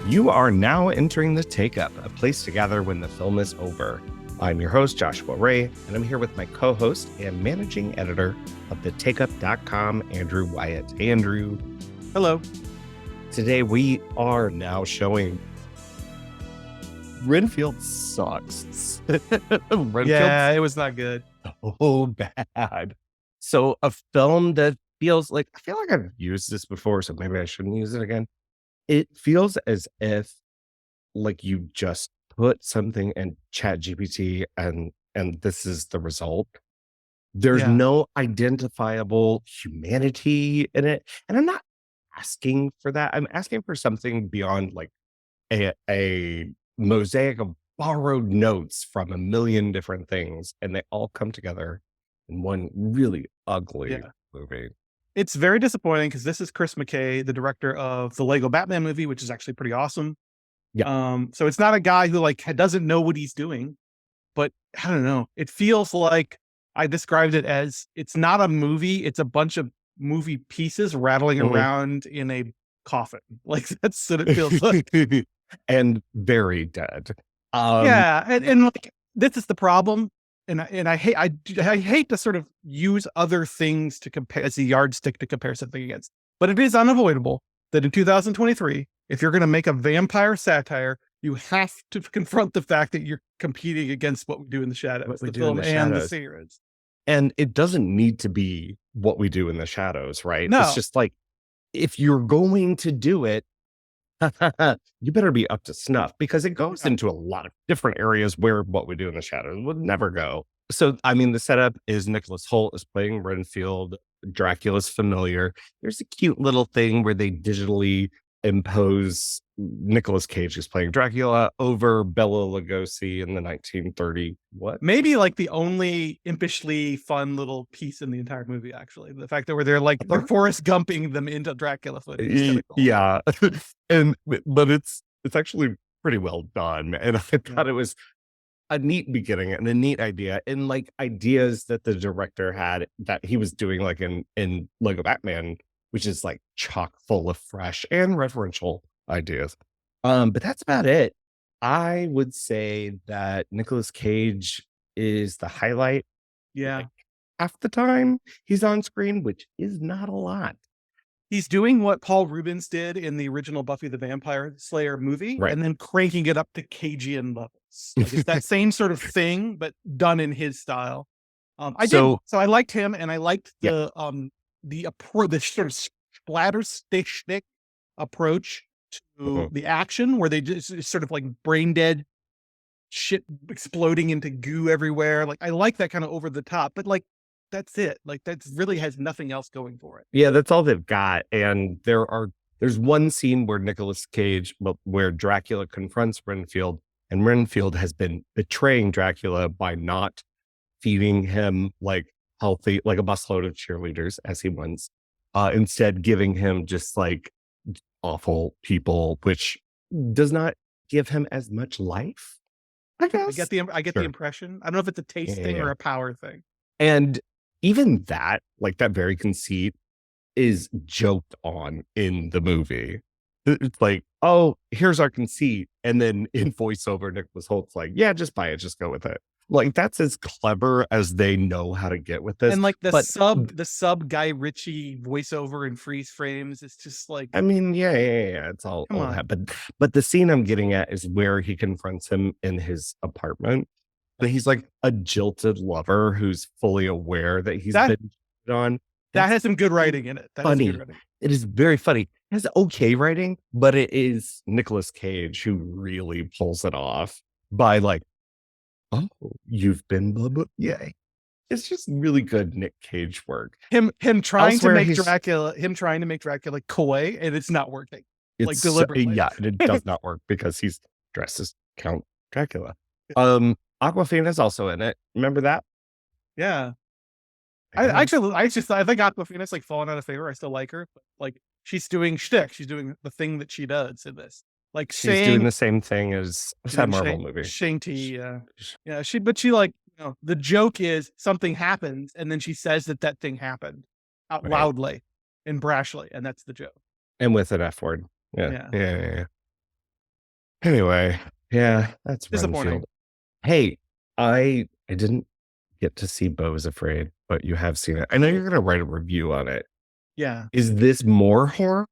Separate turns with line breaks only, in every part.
You are now entering the Take Up, a place to gather when the film is over. I'm your host, Joshua Ray, and I'm here with my co-host and managing editor of thetakeup.com, Andrew Wyatt. Hey, Andrew.
Hello.
Today we are now showing Renfield sucks.
Yeah, it was not good.
So bad. So a film that feels like, I feel like I've used this before, so maybe I shouldn't use it again. It feels as if like you just put something in ChatGPT and this is the result. There's
Yeah.
no identifiable humanity in it. And I'm not asking for that. I'm asking for something beyond like a mosaic of borrowed notes from a million different things, and they all come together in one really ugly movie.
It's very disappointing because this is Chris McKay, the director of the Lego Batman movie, which is actually pretty awesome.
Yeah.
So it's not a guy who like doesn't know what he's doing, but I don't know. It feels like I described it as it's not a movie, it's a bunch of movie pieces rattling
Mhm.
around in a coffin. Like that's what it feels like.
And very dead.
Yeah, and like this is the problem, and I hate to sort of use other things to compare as a yardstick to compare something against, but it is unavoidable that in 2023, if you're going to make a vampire satire, you have to confront the fact that you're competing against What We Do in the Shadows, the film and the series.
And it doesn't need to be What We Do in the Shadows, right?
No.
It's just like, if you're going to do it, you better be up to snuff, because it goes into a lot of different areas where What We Do in the Shadows would never go. So, I mean, the setup is Nicholas Hoult is playing Renfield. Dracula's familiar. There's a cute little thing where they digitally impose Nicolas Cage, who's playing Dracula, over Bela Lugosi in the 1930. What?
Maybe like the only impishly fun little piece in the entire movie, actually. The fact that they're Forrest Gumping them into Dracula footage. Cool.
Yeah. But it's actually pretty well done. And I thought it was a neat beginning and a neat idea, and like ideas that the director had that he was doing like in Lego Batman, which is like chock full of fresh and referential ideas. But that's about it. I would say that Nicolas Cage is the highlight.
Yeah.
Like half the time he's on screen, which is not a lot.
He's doing what Paul Rubens did in the original Buffy the Vampire Slayer movie,
Right.
and then cranking it up to Cagean levels. Like it's that same sort of thing, but done in his style. So I liked him, and I liked the sort of splatter stick approach to the action, where they just sort of like brain dead shit exploding into goo everywhere. Like I like that kind of over the top, but like that's it. Like that really has nothing else going for it.
Yeah, that's all they've got. And there's one scene where Nicolas Cage, where Dracula confronts Renfield, and Renfield has been betraying Dracula by not feeding him like healthy, like a busload of cheerleaders as he wants, instead giving him just like awful people, which does not give him as much life, I guess.
I get the impression. I don't know if it's a taste thing or a power thing.
And even that, like that very conceit, is joked on in the movie. It's like, oh, here's our conceit. And then in voiceover, Nicholas Holt's like, yeah, just buy it. Just go with it. Like, that's as clever as they know how to get with this.
And like the sub Guy Ritchie voiceover and freeze frames, it's just like,
I mean, yeah. It's all that. But the scene I'm getting at is where he confronts him in his apartment. But he's like a jilted lover who's fully aware that he's been cheated on.
That has some good writing in it.
Funny. It is very funny. It has okay writing, but it is Nicolas Cage who really pulls it off by like, oh, you've been blah, blah. Yay. It's just really good Nick Cage work.
Him trying to make Dracula coy, and it's not working.
It's
like deliberately.
And it does not work because he's dressed as Count Dracula. Awkwafina is also in it. Remember that?
Yeah. I think Awkwafina's like fallen out of favor. I still like her, but like she's doing shtick. She's doing the thing that she does in this. Like
she's doing the same thing as that Marvel movie.
Shang-Chi. Yeah. She like, you know, the joke is something happens, and then she says that thing happened out loudly and brashly, and that's the joke.
And with an F word. Yeah. Anyway, yeah, that's
Disappointing.
Renfield. Hey, I didn't get to see Beau is Afraid, but you have seen it. I know you're gonna write a review on it.
Yeah.
Is this more horror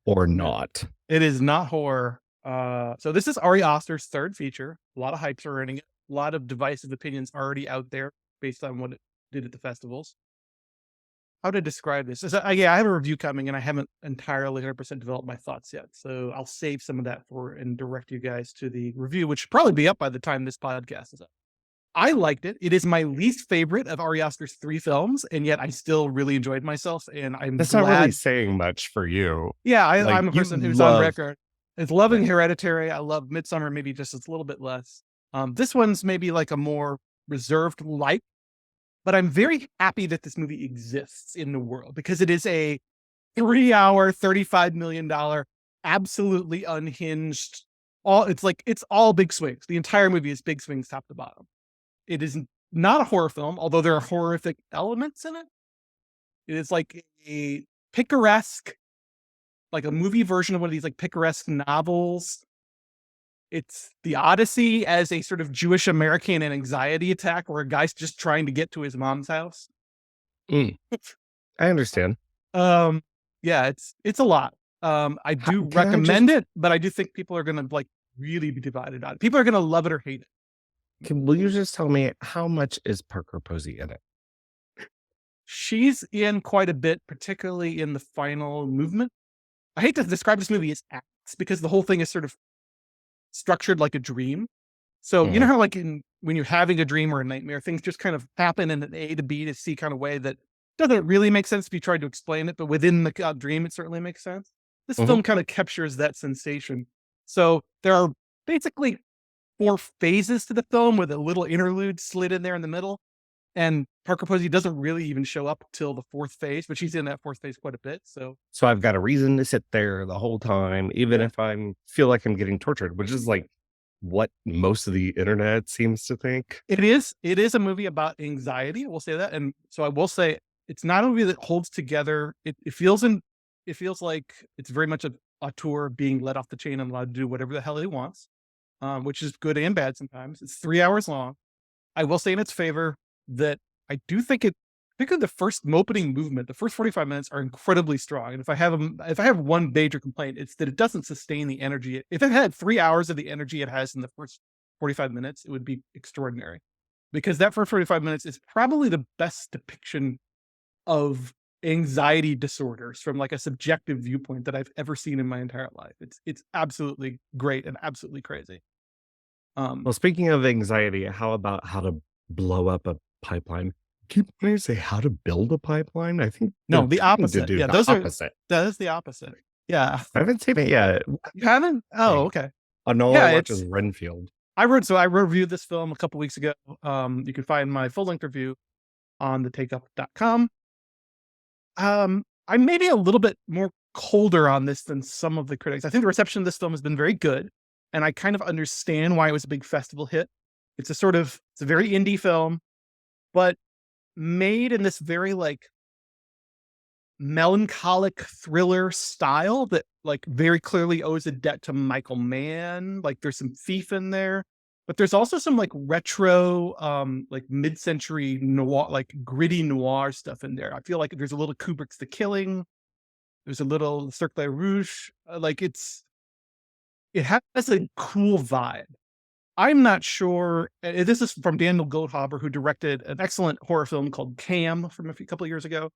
or not?
It is not horror. So this is Ari Aster's third feature. A lot of hype surrounding it. A lot of divisive opinions already out there based on what it did at the festivals. How to describe this? Yeah, I have a review coming, and I haven't entirely 100% developed my thoughts yet. So I'll save some of that for and direct you guys to the review, which should probably be up by the time this podcast is up. I liked it. It is my least favorite of Ari Aster's 3 films, and yet I still really enjoyed myself. And I'm
That's
glad.
not really saying much for you.
Yeah,
Like,
I'm a
you
person who's on
love
record. It's loving Hereditary. I love Midsummer, maybe just a little bit less. This one's maybe like a more reserved light, but I'm very happy that this movie exists in the world because it is a 3-hour, $35 million, absolutely unhinged. It's all big swings. The entire movie is big swings top to bottom. It is not a horror film, although there are horrific elements in it. It is like a picaresque, like a movie version of one of these like picaresque novels. It's the Odyssey as a sort of Jewish American and anxiety attack where a guy's just trying to get to his mom's house.
I understand.
Yeah, it's a lot. I do recommend it, but I do think people are gonna like really be divided on it. People are gonna love it or hate it.
Will you just tell me how much is Parker Posey in it?
She's in quite a bit, particularly in the final movement. I hate to describe this movie as acts because the whole thing is sort of structured like a dream. So you know how like when you're having a dream or a nightmare, things just kind of happen in an A to B to C kind of way that doesn't really make sense if you try to explain it, but within the dream, it certainly makes sense. This film kind of captures that sensation. So there are basically 4 phases to the film with a little interlude slid in there in the middle. And Parker Posey doesn't really even show up till the 4th phase, but she's in that 4th phase quite a bit. So
I've got a reason to sit there the whole time, even if feel like I'm getting tortured, which is like what most of the internet seems to think.
It is a movie about anxiety. I will say that. And so I will say it's not a movie that holds together. It feels like it's very much a auteur being let off the chain and allowed to do whatever the hell he wants, which is good and bad sometimes. It's 3 hours long. I will say in its favor that I do think particularly the first opening movement, the first 45 minutes are incredibly strong. And if I have one major complaint, it's that it doesn't sustain the energy. If it had 3 hours of the energy it has in the first 45 minutes, it would be extraordinary. Because that first 45 minutes is probably the best depiction of anxiety disorders from like a subjective viewpoint that I've ever seen in my entire life. It's absolutely great and absolutely crazy.
Well, speaking of anxiety, how about how to blow up a pipeline? Keep wanting to say how to build a pipeline. I think
no, the opposite. Yeah, that is the opposite. Yeah,
I haven't seen it yet.
You haven't? Oh, okay.
All I watch is Renfield.
I reviewed this film a couple weeks ago. You can find my full length review on thetakeup.com. I'm maybe a little bit more colder on this than some of the critics. I think the reception of this film has been very good, and I kind of understand why it was a big festival hit. It's a very indie film, but made in this very like melancholic thriller style that like very clearly owes a debt to Michael Mann. Like there's some thief in there, but there's also some like retro, like mid-century noir, like gritty noir stuff in there. I feel like there's a little Kubrick's The Killing. There's a little Cercle Rouge. It has a cool vibe. I'm not sure. This is from Daniel Goldhaber, who directed an excellent horror film called Cam from a couple of years ago.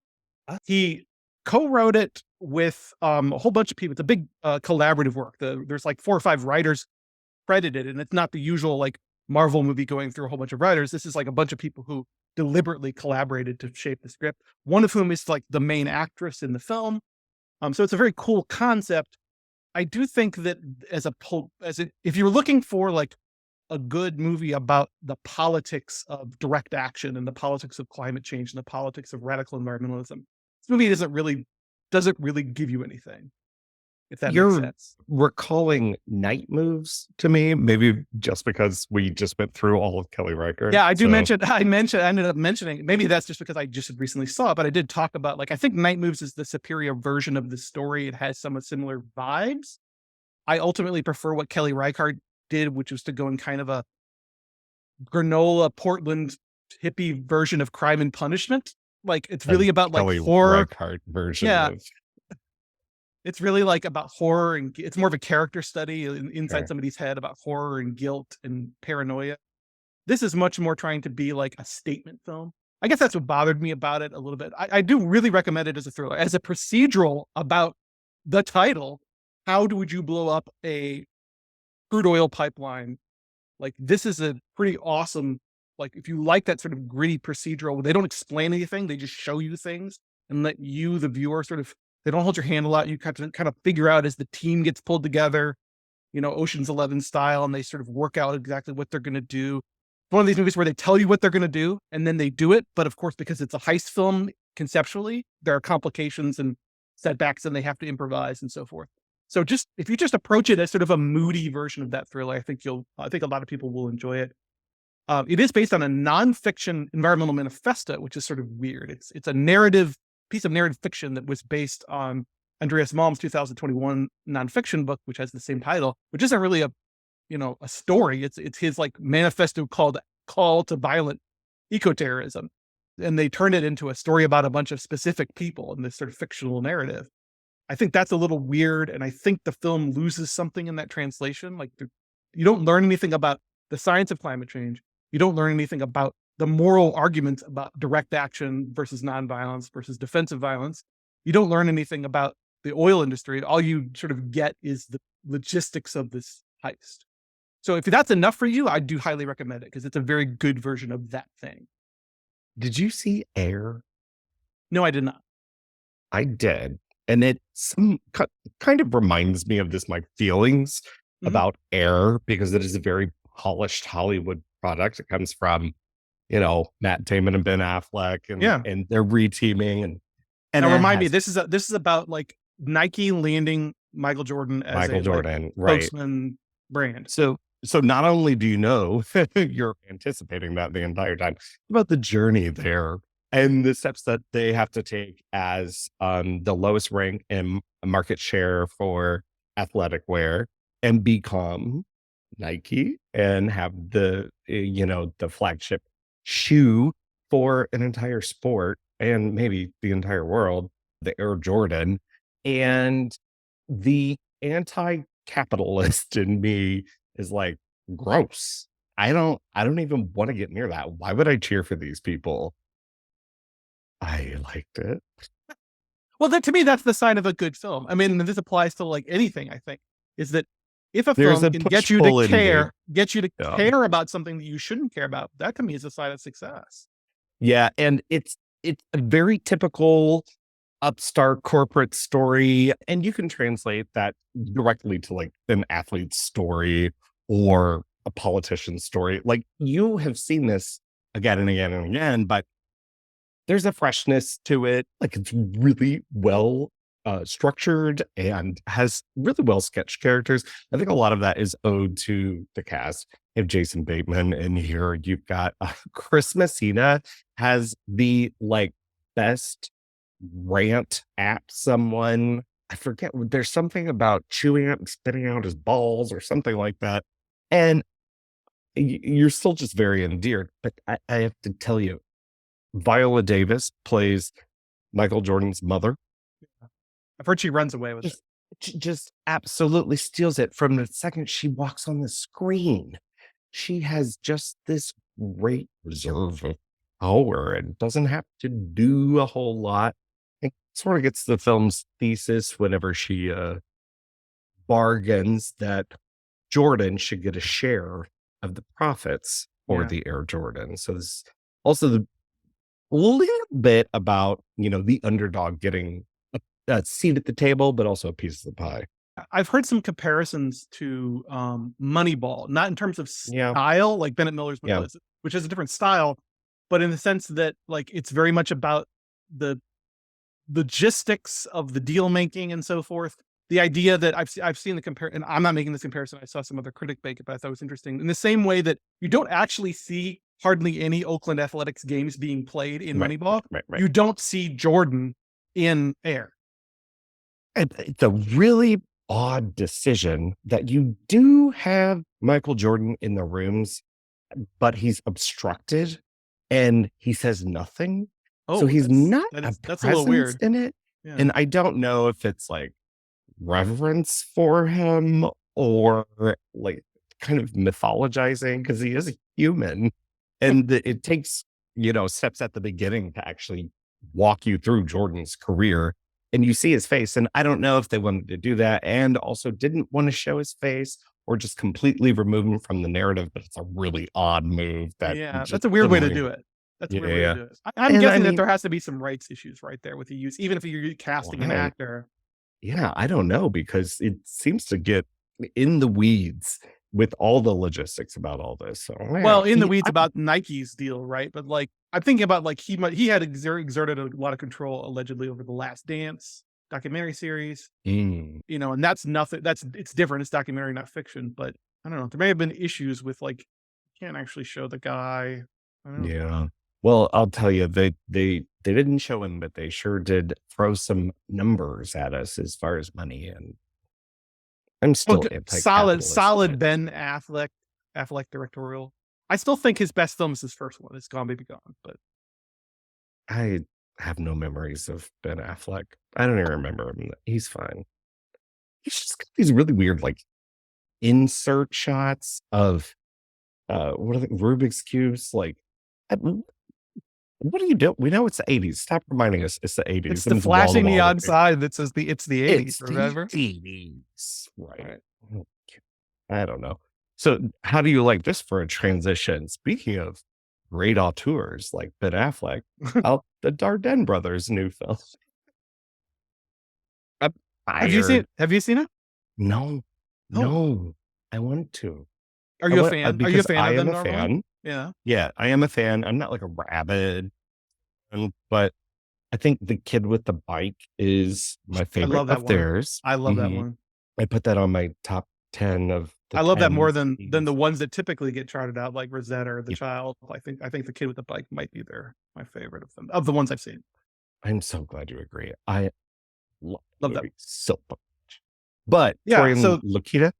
He co-wrote it with a whole bunch of people. It's a big collaborative work. There's like 4 or 5 writers credited, and it's not the usual like Marvel movie going through a whole bunch of writers. This is like a bunch of people who deliberately collaborated to shape the script. One of whom is like the main actress in the film. So it's a very cool concept. I do think that if you're looking for like a good movie about the politics of direct action and the politics of climate change and the politics of radical environmentalism, this movie doesn't really give you anything. If that makes sense.
Recalling Night Moves to me, maybe just because we just went through all of Kelly Reichardt.
Yeah, I ended up mentioning, maybe that's just because I just recently saw it, but I did talk about, like, I think Night Moves is the superior version of the story. It has some similar vibes. I ultimately prefer what Kelly Reichardt did, which was to go in kind of a granola Portland hippie version of Crime and Punishment. Like, it's really about like
Kelly
horror.
Reichardt version
Yeah.
of
It's really like about horror, and it's more of a character study inside
Sure.
somebody's head about horror and guilt and paranoia. This is much more trying to be like a statement film. I guess that's what bothered me about it a little bit. I do really recommend it as a thriller. As a procedural about the title, would you blow up a crude oil pipeline? Like, this is a pretty awesome, like, if you like that sort of gritty procedural, where they don't explain anything, they just show you things and let you, the viewer, sort of, they don't hold your hand a lot. You kind of figure out as the team gets pulled together, Ocean's 11 style, and they sort of work out exactly what they're going to do. One of these movies where they tell you what they're going to do and then they do it. But of course, because it's a heist film conceptually, there are complications and setbacks and they have to improvise and so forth. So if you just approach it as sort of a moody version of that thriller, I think a lot of people will enjoy it. It is based on a nonfiction environmental manifesto, which is sort of weird. It's a piece of narrative fiction that was based on Andreas Malm's 2021 nonfiction book, which has the same title, which isn't really a story. It's his like manifesto called Call to Violent Ecoterrorism. And they turned it into a story about a bunch of specific people in this sort of fictional narrative. I think that's a little weird. And I think the film loses something in that translation. Like, you don't learn anything about the science of climate change. You don't learn anything about the moral arguments about direct action versus nonviolence versus defensive violence. You don't learn anything about the oil industry. All you sort of get is the logistics of this heist. So if that's enough for you, I do highly recommend it because it's a very good version of that thing.
Did you see Air?
No, I did not.
I did. And it kind of reminds me of my feelings about Air, because it is a very polished Hollywood product. It comes from, Matt Damon and Ben Affleck and they're reteaming. And
now remind me, this is about like Nike landing Michael Jordan as
Michael Jordan, right?
Spokesman brand.
So not only do you're anticipating that the entire time, about the journey there and the steps that they have to take as the lowest rank in market share for athletic wear and become Nike and have the flagship shoe for an entire sport and maybe the entire world, the Air Jordan. And the anti-capitalist in me is like, gross. I don't even want to get near that. Why would I cheer for these people? I liked it.
Well, to me, that's the sign of a good film. I mean, this applies to like anything, I think, is that if a film can get you to care about something that you shouldn't care about, that to me is a sign of success.
Yeah. And it's a very typical upstart corporate story. And you can translate that directly to like an athlete's story or a politician's story. Like, you have seen this again and again and again, but there's a freshness to it. Like, it's really well structured and has really well sketched characters. I think a lot of that is owed to the cast. You have Jason Bateman in here. You've got Chris Messina has the like best rant at someone. I forget. There's something about chewing up and spitting out his balls or something like that. And you're still just very endeared. But I have to tell you, Viola Davis plays Michael Jordan's mother.
I've heard she runs away with it.
Just absolutely steals it from the second she walks on the screen. She has just this great reserve of power and doesn't have to do a whole lot. It sort of gets the film's thesis whenever she bargains that Jordan should get a share of the profits for the Air Jordan. So this also a little bit about, the underdog getting a seat at the table, but also a piece of the pie.
I've heard some comparisons to Moneyball, not in terms of style, like Bennett Miller's Moneyball, which has a different style, but in the sense that like it's very much about the logistics of the deal making and so forth. The idea that I've seen the comparison, and I'm not making this comparison. I saw some other critic make it, but I thought it was interesting. In the same way that you don't actually see hardly any Oakland Athletics games being played in Moneyball, you don't see Jordan in Air.
It's a really odd decision that you do have Michael Jordan in the rooms, but he's obstructed and he says nothing. So
Oh,
he's not a
that's a little
presence
weird.
in it.
Yeah.
And I don't know if it's like reverence for him or like kind of mythologizing because he is a human. And it takes, steps at the beginning to actually walk you through Jordan's career. And you see his face. And I don't know if they wanted to do that and also didn't want to show his face or just completely remove him from the narrative. But it's a really odd move that
Yeah,
just
that's a weird way to
suddenly,
do it. That's a weird way to
yeah.
do it. I'm
And I
guessing that
mean,
there has to be some rights issues right there with the use, even if you're casting an
why?
actor.
Yeah, I don't know because it seems to get in the weeds with all the logistics about all this. So yeah,
Well, in the weeds about Nike's deal, right? But like, I'm thinking about like he had exerted a lot of control allegedly over the Last Dance documentary series,
Mm,
and that's nothing. It's different. It's documentary, not fiction. But I don't know. There may have been issues with like, you can't actually show the guy. I don't know.
yeah. Well, I'll tell you, they didn't show him, but they sure did throw some numbers at us as far as money, and I'm
Well,
still
solid,
anti-capitalist,
solid
but
Ben Affleck directorial. I still think his best film is his first one. It's Gone Baby Gone, but
I have no memories of Ben Affleck. I don't even remember him. He's fine. He's just got these really weird, like insert shots of what are the Rubik's cubes? Like, uh, what do you do? We know it's the 80s. Stop reminding us it's the
it's
80s.
the
And it's wall to
flashing
wall
neon
with
sign that says it's the 80s,
it's the
remember?
80s. Right.
Right.
I don't know. So how do you like this for a transition? Speaking of great auteurs like Ben Affleck, out the Dardenne brothers' new film. I'm fired.
Have you seen it?
No,
Oh,
no, I want to.
are
I
you a
want
fan? Are you a
because
fan
I
of
am
them
a
normally?
fan.
Yeah.
Yeah, I am a fan. I'm not like a rabid, but I think The Kid with the Bike is my
I
favorite
love that
of
one.
theirs.
I love that one.
I put that on my top 10 of the
I love that more
10s.
than the ones that typically get charted out, like Rosetta or The
Yeah,
Child. I think The Kid with the Bike might be my favorite of them, of the ones I've seen.
I'm so glad you agree. I love the
Love that.
movie so much. But
Yeah.
Tori and Lakita,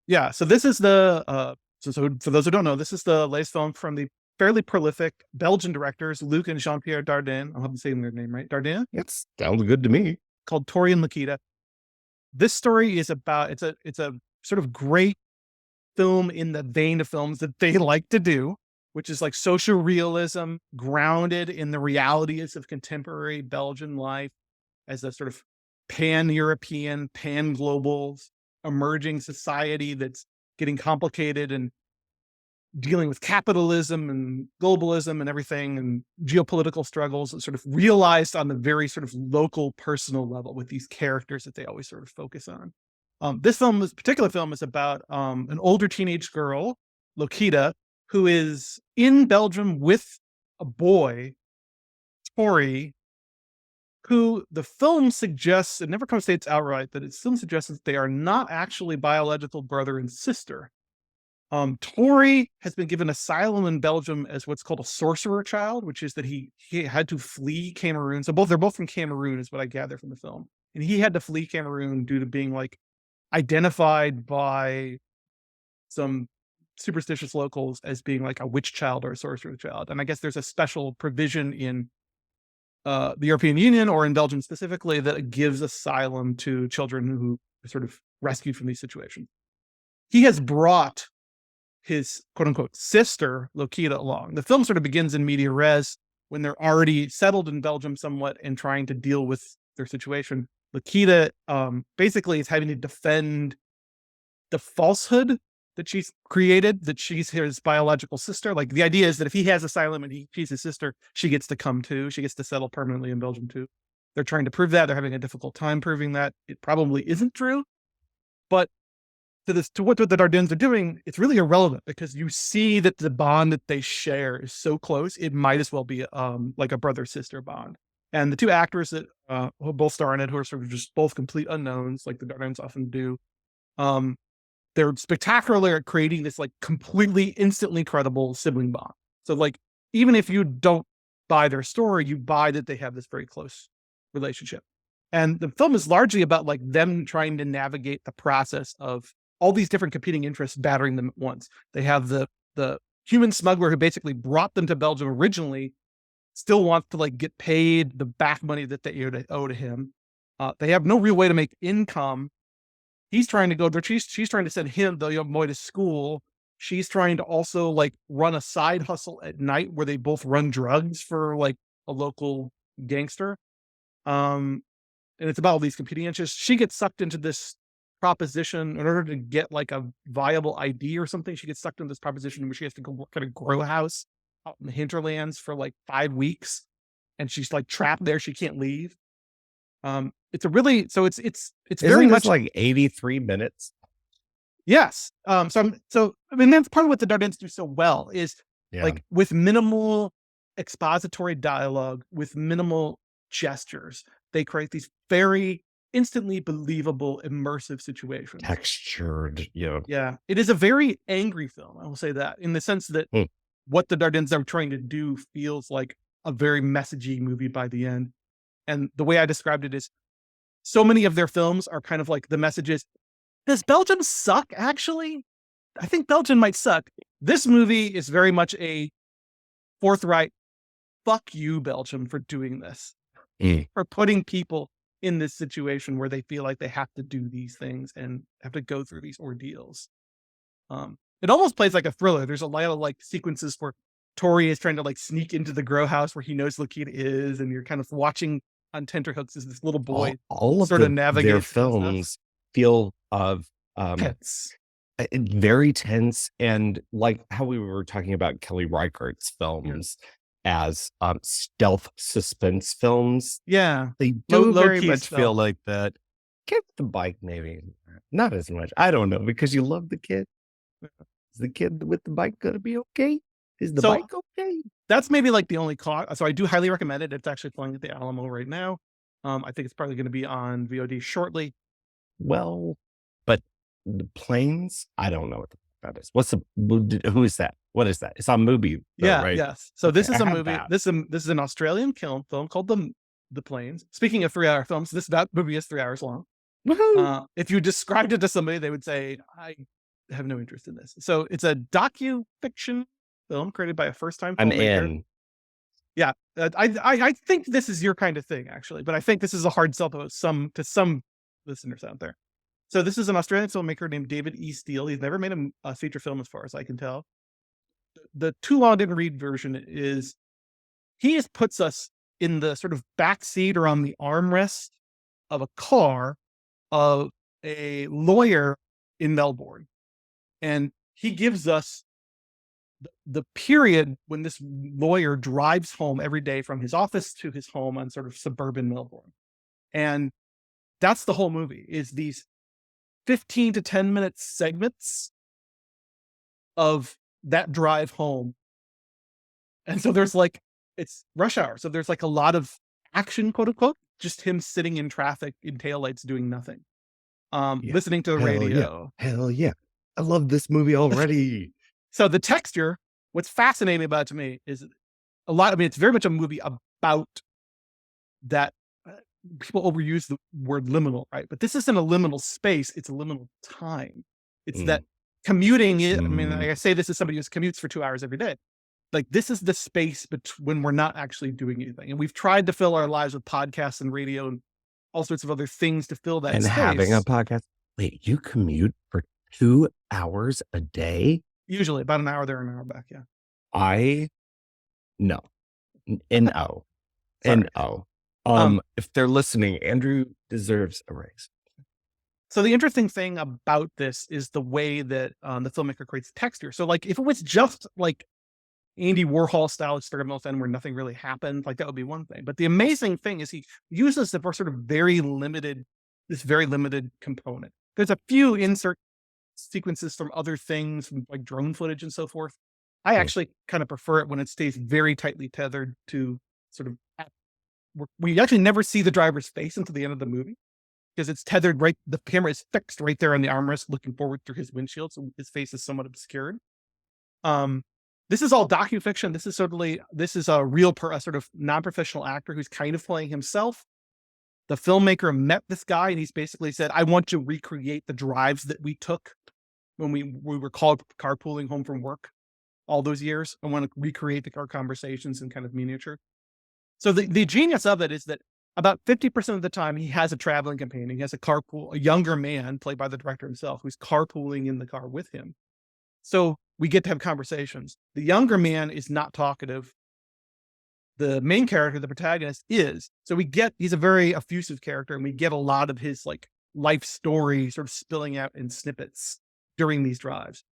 Yeah, so this is the so for those who don't know, this is the latest film from the fairly prolific Belgian directors Luc and Jean-Pierre Dardenne. I hope I'm saying their name right. Dardenne,
it sounds good to me.
called Tori and Lakita. This story is about it's a sort of great film in the vein of films that they like to do, which is like social realism grounded in the realities of contemporary Belgian life as a sort of pan-European, pan-global emerging society that's getting complicated and dealing with capitalism and globalism and everything and geopolitical struggles sort of realized on the very sort of local personal level with these characters that they always sort of focus on. This particular film is about an older teenage girl, Lokita, who is in Belgium with a boy, Tori, who the film suggests, it never comes states outright, that it still suggests that they are not actually biological brother and sister. Tori has been given asylum in Belgium as what's called a sorcerer child, which is that he had to flee Cameroon. So they're both from Cameroon, is what I gather from the film. And he had to flee Cameroon due to being like identified by some superstitious locals as being like a witch child or a sorcerer child. And I guess there's a special provision in the European Union or in Belgium specifically that gives asylum to children who are sort of rescued from these situations. He has brought his quote unquote sister Lokita along. The film sort of begins in media res when they're already settled in Belgium somewhat and trying to deal with their situation. Lokita basically is having to defend the falsehood that she's created, that she's his biological sister. Like the idea is that if he has asylum and she's his sister, she gets to come too. She gets to settle permanently in Belgium too. They're trying to prove that. They're having a difficult time proving that. It probably isn't true. But to what the Dardennes are doing, it's really irrelevant because you see that the bond that they share is so close. It might as well be like a brother-sister bond. And the two actors that who both star in it, who are sort of just both complete unknowns, like the Dardennes often do, they're spectacular at creating this like completely instantly credible sibling bond. So like even if you don't buy their story, you buy that they have this very close relationship. And the film is largely about like them trying to navigate the process of all these different competing interests battering them at once. They have the human smuggler who basically brought them to Belgium originally, still wants to like get paid the back money that they owe to him. They have no real way to make income. He's trying to go there. She's trying to send him, the young boy, to school. She's trying to also like run a side hustle at night where they both run drugs for like a local gangster. And it's about all these competing interests. She gets sucked into this proposition in order to get like a viable ID or something. She gets sucked into this proposition where she has to go work at a grow house out in the hinterlands for like 5 weeks, and she's like trapped there. She can't leave. It's a really, so it's very
Isn't
much
this like 83 minutes?
yes. So I mean that's part of what the Dardennes do so well is
Yeah.
like with minimal expository dialogue, with minimal gestures, they create these very instantly believable, immersive situations.
Textured,
Yeah, it is a very angry film. I will say that in the sense that
Hmm.
what the Dardennes are trying to do feels like a very messagey movie by the end. And the way I described it is so many of their films are kind of like the messages. Does Belgium suck? Actually, I think Belgium might suck. This movie is very much a forthright, fuck you, Belgium, for doing this, for putting people in this situation where they feel like they have to do these things and have to go through these ordeals. It almost plays like a thriller. There's a lot of like sequences where Tori is trying to like sneak into the grow house where he knows Lakita is, and you're kind of watching on tenterhooks as this little boy
all of
sort of
their
navigates
films feel
tense.
very tense, and like how we were talking about Kelly Reichardt's films as stealth suspense films.
Yeah,
They do very
low-key
much
stealth.
feel like that. Get the bike, maybe not as much. I don't know, because you love the kid. Is the kid with the bike gonna be okay? Is the
So-
bike okay?
That's maybe like the only so I do highly recommend it. It's actually playing at the Alamo right now. I think it's probably going to be on VOD shortly.
Well, but the planes, I don't know what that is. Who is that? What is that? It's on Mubi, though,
Yeah,
right?
yes. So this
Okay,
is
I
a
have
movie.
that.
This is an Australian film called the Planes. Speaking of 3-hour films, that movie is 3 hours long.
Woohoo!
If you described it to somebody, they would say, "I have no interest in this." So it's a docu-fiction film created by a first-time
I'm
filmmaker.
in.
Yeah, I think this is your kind of thing, actually, but I think this is a hard sell to some listeners out there. So this is an Australian filmmaker named David E. Steele. He's never made a feature film, as far as I can tell. The Too Long Didn't Read version is he just puts us in the sort of back seat or on the armrest of a car of a lawyer in Melbourne, and he gives us the period when this lawyer drives home every day from his office to his home on sort of suburban Melbourne. And that's the whole movie, is these 15 to 10 minute segments of that drive home. And so there's like, it's rush hour. So there's like a lot of action, quote unquote, just him sitting in traffic in taillights doing nothing. Listening to the
Hell
radio.
Hell yeah. I love this movie already.
So the texture, what's fascinating about it to me is it's very much a movie about that. People overuse the word liminal, right? But this isn't a liminal space, it's a liminal time. It's that commuting I mean, I say this as somebody who commutes for 2 hours every day. Like, this is the space when we're not actually doing anything. And we've tried to fill our lives with podcasts and radio and all sorts of other things to fill that
and
space.
having a podcast. Wait, you commute for 2 hours a day?
Usually about an hour there, an hour back. Yeah.
No. N-O. N-O. If they're listening, Andrew deserves a raise.
So the interesting thing about this is the way that the filmmaker creates texture. So like if it was just like Andy Warhol style experimental film where nothing really happened, like that would be one thing. But the amazing thing is he uses the sort of very limited component. There's a few insert sequences from other things, like drone footage and so forth. I actually kind of prefer it when it stays very tightly tethered to sort of, we actually never see the driver's face until the end of the movie because it's tethered right. The camera is fixed right there on the armrest, looking forward through his windshield. So his face is somewhat obscured. This is all docufiction. This is a real, a sort of non-professional actor who's kind of playing himself. the filmmaker met this guy and he's basically said, I want to recreate the drives that we took when we were called carpooling home from work all those years. I want to recreate our conversations in kind of miniature. So the genius of it is that about 50% of the time he has a traveling companion. He has a younger man played by the director himself, who's carpooling in the car with him. So we get to have conversations. The younger man is not talkative. The main character, the protagonist, is. So he's a very effusive character, and we get a lot of his like life story sort of spilling out in snippets during these drives.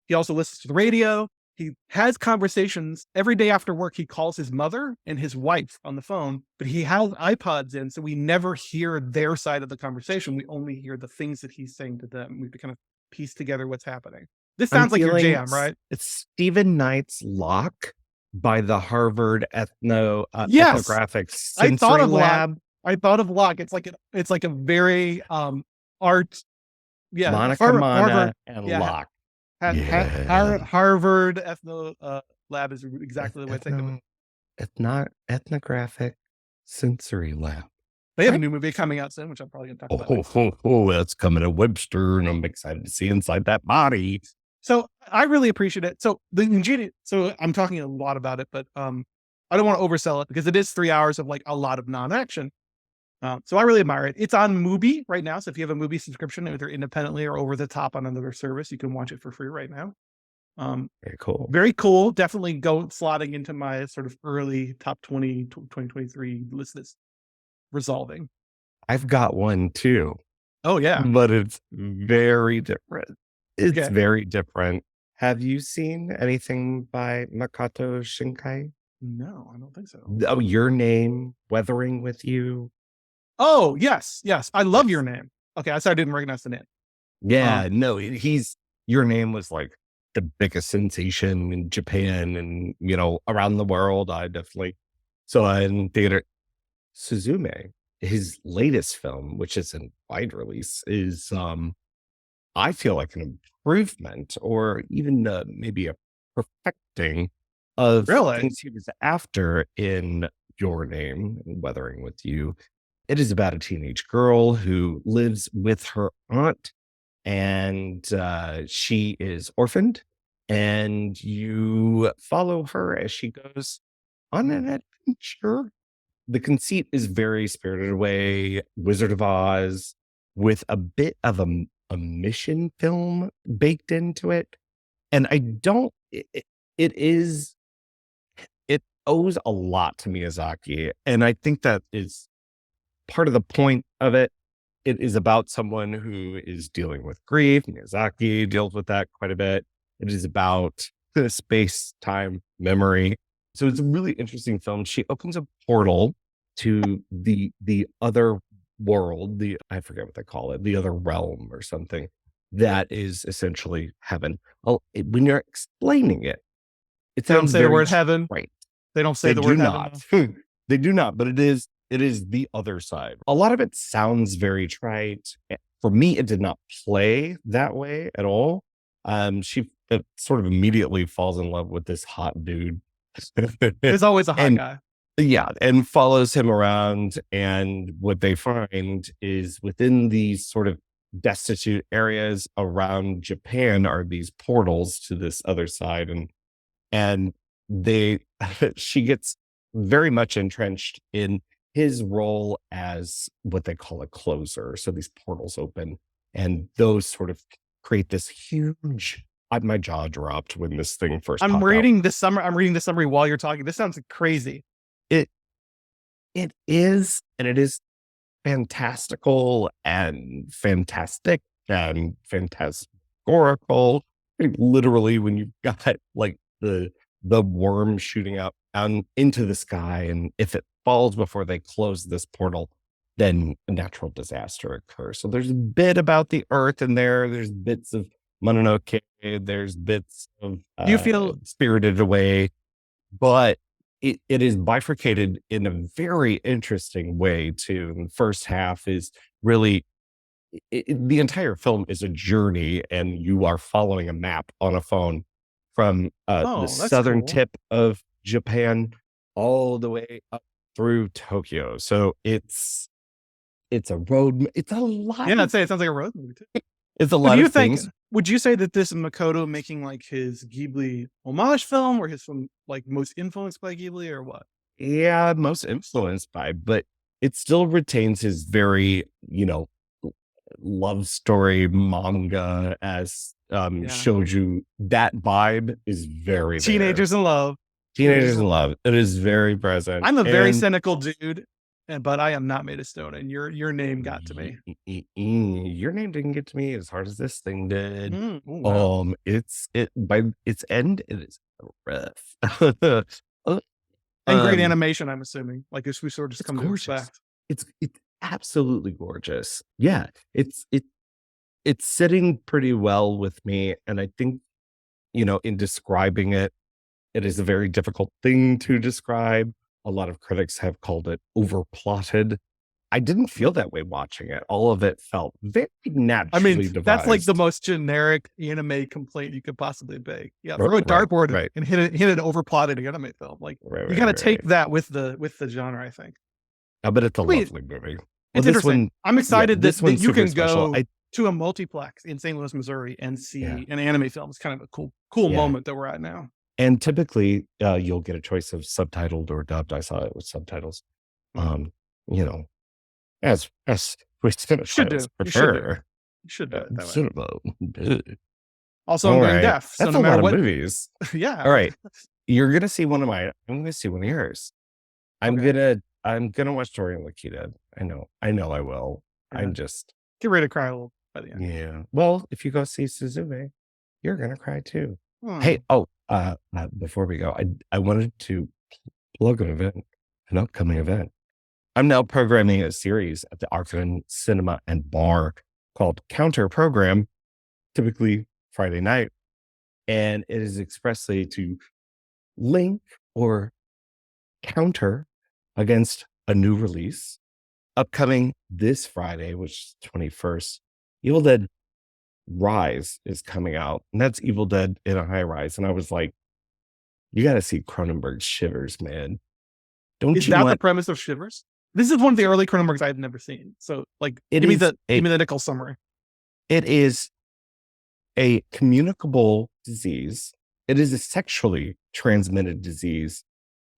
He also listens to the radio. He has conversations every day after work. He calls his mother and his wife on the phone, but he has iPods in, so we never hear their side of the conversation. We only hear the things that he's saying to them. We kind of piece together what's happening. This sounds like your jam, right?
It's Stephen Knight's Locke by the Harvard
Yes.
Ethnographic Sensory Lab.
I thought of Locke. It's like a very art. Yeah,
Monica Mana and
yeah,
Locke.
Harvard Ethno Lab is exactly the way I think of it.
Ethnographic Sensory Lab.
They have a new movie coming out soon, which I'm probably going to talk
about. That's coming to Webster, and I'm excited to see inside that body.
So I really appreciate it. So I'm talking a lot about it, but I don't want to oversell it because it is 3 hours of like a lot of non-action. So I really admire it. It's on Mubi right now. So if you have a Mubi subscription, either independently or over the top on another service, you can watch it for free right now.
Very cool.
Very cool. Definitely slotting into my sort of early top 2023 list that's resolving.
I've got one too.
Oh yeah.
But it's very different. It's very different. Have you seen anything by Makoto Shinkai?
No, I don't think so.
Oh, Your Name, Weathering with You.
Oh, yes. I love Your Name. Okay, I didn't recognize the name.
Yeah, no, Your Name was like the biggest sensation in Japan and, around the world. I definitely saw it in theater. Suzume, his latest film, which is in wide release, is, I feel like an improvement or even maybe a perfecting of things he was after in Your Name, Weathering with You. It is about a teenage girl who lives with her aunt, and she is orphaned, and you follow her as she goes on an adventure. The conceit is very Spirited Away, Wizard of Oz, with a bit of a mission film baked into it. And it owes a lot to Miyazaki. And I think that is part of the point of it. It is about someone who is dealing with grief. Miyazaki deals with that quite a bit. It is about space, time, memory. So it's a really interesting film. She opens a portal to the other world, I forget what they call it, the other realm or something, that is essentially heaven. When you're explaining it, it sounds
they don't say the word heaven.
Right.
They don't say the word heaven.
They do not, but it is the other side. A lot of it sounds very trite. For me, it did not play that way at all. She sort of immediately falls in love with this hot dude.
There's always a hot guy.
Yeah, and follows him around. And what they find is within these sort of destitute areas around Japan are these portals to this other side. And she gets very much entrenched in his role as what they call a closer. So these portals open, and those sort of create this huge. My jaw dropped when this thing first.
I'm reading the summary while you're talking. This sounds crazy.
It is, and it is fantastical and fantastic and fantasmagorical. Literally, when you've got like the worm shooting out into the sky, and if it falls before they close this portal, then a natural disaster occurs. So there's a bit about the earth in there. There's bits of Mononoke. There's bits of
do you feel
Spirited Away, but it is bifurcated in a very interesting way too. And the first half is really the entire film is a journey, and you are following a map on a phone from the southern tip of Japan all the way up through Tokyo. So it's a road. It's a lot.
Yeah, I'd say it sounds like a road movie too.
It's a
What
lot
do you
of
think?
things.
Would you say that this is Makoto making like his Ghibli homage film, or his film like most influenced by Ghibli, or what?
Yeah, most influenced by, but it still retains his very, love story manga as
Yeah,
shouju. That vibe is very there.
teenagers in love.
Teenagers in love. It is very present.
I'm a very
And
cynical dude, but I am not made of stone, and your name got to me.
your name didn't get to me as hard as this thing did.
Ooh, wow.
By its end, it is rough.
And great
Um,
animation, I'm assuming. Like this, we sort of just
it's
come to
gorgeous.
expect.
It's absolutely gorgeous. Yeah, it's sitting pretty well with me, and I think in describing it, it is a very difficult thing to describe. A lot of critics have called it overplotted. I didn't feel that way watching it. All of it felt very
I
naturally
mean,
devised.
that's like the most generic anime complaint you could possibly make. Yeah, throw a
Right,
dartboard
right.
and hit an overplotted anime film. Like
Right,
you
right,
gotta
right,
take
right.
that with the genre, I think.
But it's a
I mean,
lovely movie. Well,
it's
this
interesting.
one,
I'm excited
this
that
one's
you
super
can
special.
go to a multiplex in St. Louis, Missouri, and see
Yeah.
an anime film. It's kind of a cool
Yeah.
moment that we're at now.
And typically, you'll get a choice of subtitled or dubbed. I saw it with subtitles. You know, as with
Should do.
cinephiles
You should do.
prefer.
You should do it that way.
Cinema.
Also, I'm
All
going
right.
deaf, so
That's
no
a
matter
lot of
what.
movies.
Yeah.
All right. You're gonna see one of mine. I'm gonna see one of yours. I'm
Okay.
gonna watch Tori and Lakita. I know I will.
Yeah.
I'm just
Get ready to cry a little by the end.
yeah. Well, if you go see Suzume, you're gonna cry too.
Hmm.
Hey, before we go, I wanted to plug an upcoming event. I'm now programming a series at the Arkin Cinema and Bar called Counter Program, typically Friday night, and it is expressly to link or counter against a new release upcoming this Friday, which is 21st. Evil Dead Rise is coming out, and that's Evil Dead in a High Rise. And I was like, you got to see Cronenberg's Shivers, man.
Is that the premise of Shivers? This is one of the early Cronenbergs I've never seen. So, like, give me the nickel summary.
It is a communicable disease. It is a sexually transmitted disease.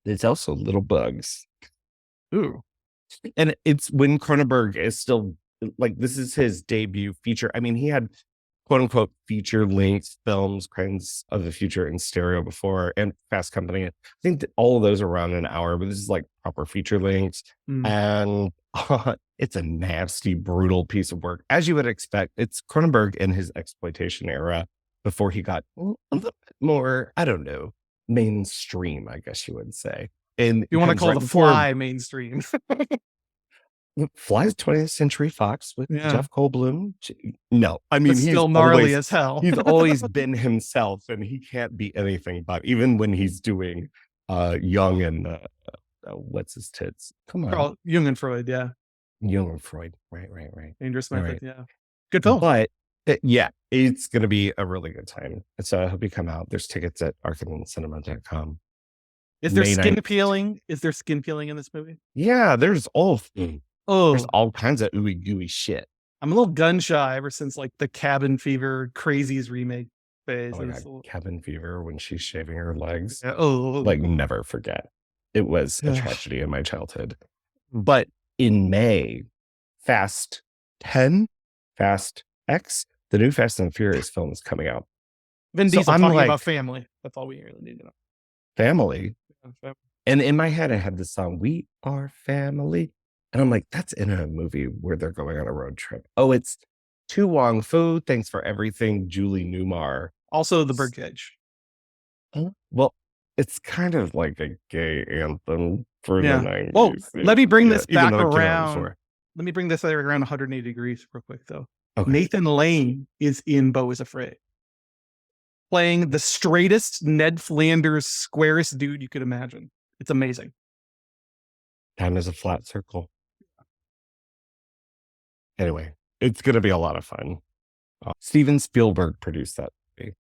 It's also little bugs.
Ooh.
And it's when Cronenberg is still like, this is his debut feature. I mean, he had quote unquote feature length films, Crimes of the Future and Stereo before, and Fast Company. I think that all of those are around an hour, but this is like proper feature lengths. And it's a nasty, brutal piece of work, as you would expect. It's Cronenberg in his exploitation era before he got a little bit more, I don't know, mainstream, I guess you would say. And
you want to call The Fly mainstream.
Fly's 20th Century Fox with Jeff Goldblum. No, I mean,
he's still gnarly as hell.
He's always been himself, and he can't be anything but, even when he's doing Young and what's his tits? Come on.
Jung and Freud, yeah.
Jung and Freud. Right.
Dangerous Method, yeah. Good film.
But it's going to be a really good time. So I hope you come out. There's tickets at arkincinema.com.
Is there skin peeling? Is there skin peeling in this movie?
Yeah, there's all kinds of ooey gooey shit.
I'm a little gun shy ever since like the Cabin Fever Crazies remake phase.
Oh my God, Cabin Fever when she's shaving her legs.
Yeah.
Like, never forget. It was a tragedy in my childhood. But in May, Fast 10, Fast X, the new Fast and Furious film is coming out.
Vin Diesel talking about family. That's all we really need to know.
Family. And in my head, I had this song, We Are Family. And I'm like, that's in a movie where they're going on a road trip. Oh, it's To Wong Fu, Thanks for Everything, Julie Newmar.
Also the Birdcage.
Well, it's kind of like a gay anthem for the 90s.
Well, let me bring this back around. Let me bring this around 180 degrees real quick, though. Okay. Nathan Lane is in Beau is Afraid, playing the straightest Ned Flanders, squarest dude you could imagine. It's amazing.
Time is a flat circle. Anyway, it's going to be a lot of fun. Steven Spielberg produced that movie.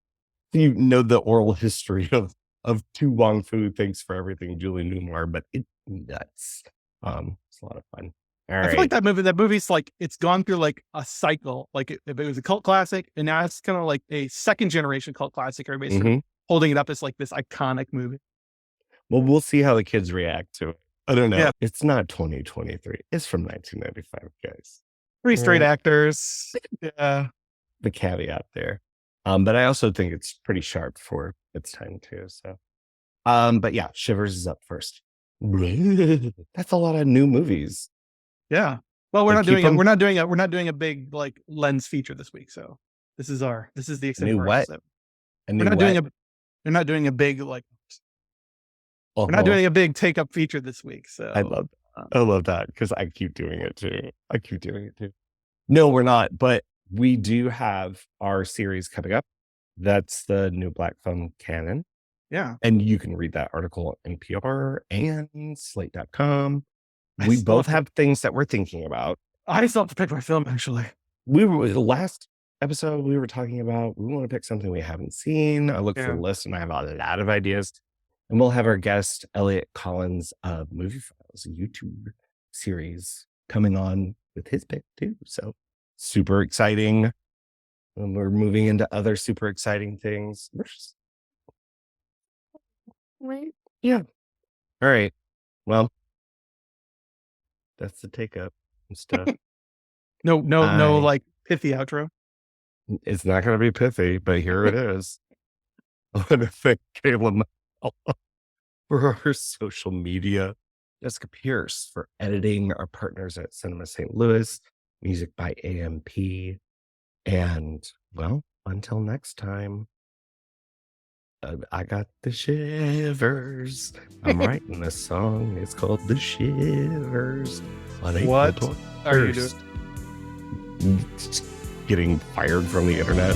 You know the oral history of of Tu Wong Fu. Thanks for everything, Julie Newmar, but it's nuts. It's a lot of fun. All
I feel like
right.
that movie's like, it's gone through like a cycle. Like if it was a cult classic, and now it's kind of like a second generation cult classic. Everybody's sort of
hmm
holding it up as like this iconic movie.
Well, we'll see how the kids react to it. I don't know.
Yeah.
It's not 2023. It's from 1995, guys.
Three
All
straight
right.
actors. Yeah.
The caveat there. But I also think it's pretty sharp for its time too. So, but yeah, Shivers is up first. That's a lot of new movies.
Yeah. Well, we're
They
not
keep
doing it.
them
We're not doing it. We're not doing a big like lens feature this week. So this is the
a
extent
new
of our
what?
episode.
A
We're
new
not doing
what?
a we're not doing a big like we're not
Uh-huh.
doing a big take up feature this week.
I
So
love I love that because I keep doing it too. I keep doing it too. No, we're not, but we do have our series coming up. That's the new Black Film Canon.
yeah,
And you can read that article at NPR and slate.com.
I
We
still
both
have to,
have things that we're thinking about.
I still have to pick my film actually.
We were the last episode we were talking about, we want to pick something we haven't seen. I look for
Yeah.
the list and I have a lot of ideas. And we'll have our guest, Elliot Collins of Movie Files, a YouTube series coming on with his pick too. So super exciting. And we're moving into other super exciting things. Right. Yeah. All right. Well, that's the take up and stuff.
No,
I
like pithy outro.
It's not going to be pithy, but here it is. I want to thank Kayla for our social media, Jessica Pierce for editing, our partners at Cinema St. Louis, music by AMP. And well, until next time, I got the shivers. I'm writing this song. It's called The Shivers. On April
What
21st.
are you doing?
Getting fired from the internet.